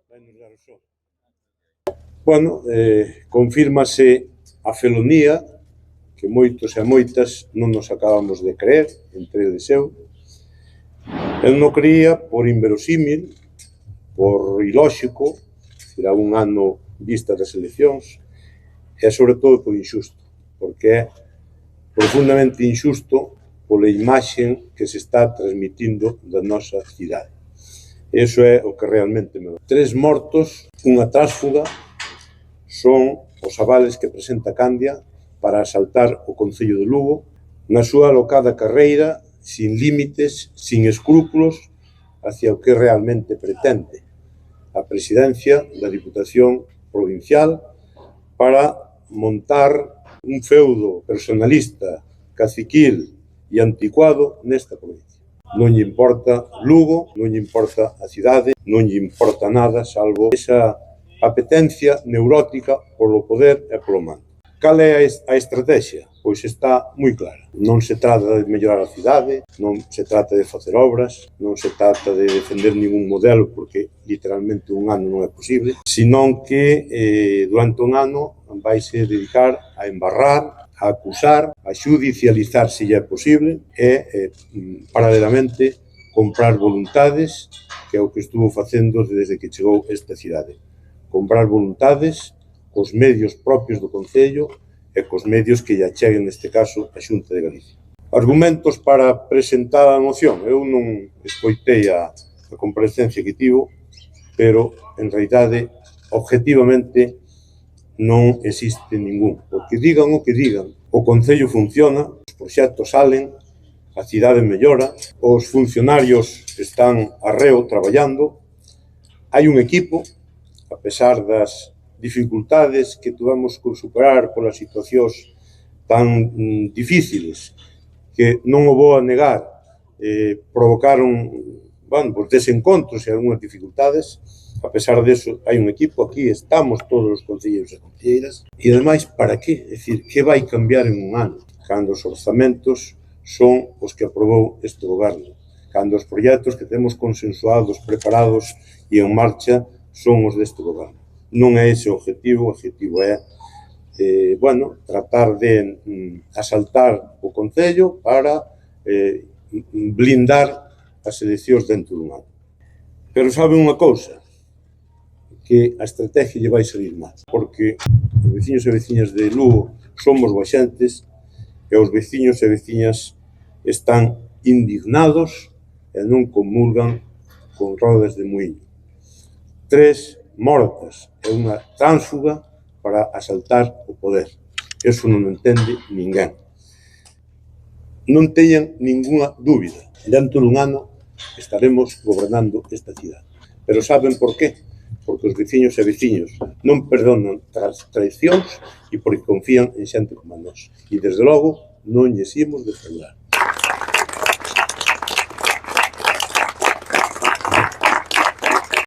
Vai nos dar o sol. Bueno, confírmase a felonía que moitos e moitas non nos acabamos de creer, entre eles eu. Eu non creía por inverosímil, por ilóxico, será un ano vista das eleccións, e sobre todo por injusto, porque é profundamente injusto pola imaxe que se está transmitindo da nosa cidade. Iso é o que realmente me... 3 mortos, unha tránsfuga, son os avales que presenta Candia para asaltar o Concello de Lugo na súa alocada carreira, sin límites, sin escrúpulos, hacia o que realmente pretende a presidencia da Diputación Provincial para montar un feudo personalista, caciquil e anticuado nesta provincia. Non lle importa Lugo, non lle importa a cidade, non lle importa nada, salvo esa apetencia neurótica polo poder e polo mando. Cal é a estrategia? Pois está moi clara. Non se trata de mellorar a cidade, non se trata de facer obras, non se trata de defender ningún modelo, porque literalmente un ano non é posible, senón que durante un ano vaise dedicar a embarrar, a acusar, a xudicializar se lle é posible e, paralelamente, comprar voluntades, que é o que estuvo facendo desde que chegou esta cidade. Comprar voluntades cos medios propios do Concello e cos medios que lle acheguen, neste caso, a Xunta de Galicia. Argumentos para presentar a moción. Eu non escoitei a comparecencia que tivo, pero, en realidade, objetivamente, non existe ningún. Porque digan o que digan, o Concello funciona, os proxectos salen, a cidade mellora, os funcionarios están arreo traballando, hai un equipo, a pesar das dificultades que tuvemos que superar polas situacións tan difíciles que non o vou a negar, provocaron desencontros e algunhas dificultades. A pesar deso, hai un equipo, aquí estamos todos os concelleiros e concelleiras, e ademais, para que? É dicir, que vai cambiar en un ano? Cando os orzamentos son os que aprobou este goberno, cando os proxectos que temos consensuados, preparados e en marcha son os deste goberno. Non é ese o objetivo é tratar de asaltar o Concello para blindar as eleccións dentro dun ano. Pero saben unha cousa, que a estrategia lle vai salir mal, porque os veciños e veciñas de Lugo somos boaxentes e os veciños e veciñas están indignados e non comulgan con rodas de muíño. 3 mortas e unha tránsfuga para asaltar o poder. Eso non entende ninguén. Non teñan ningunha dúbida. Dentro dun ano estaremos gobernando esta cidade. Pero saben por qué? Porque os veciños e veciños non perdonan traicións e porque confían en xente como nós. E, desde logo, non lles imos defraudar.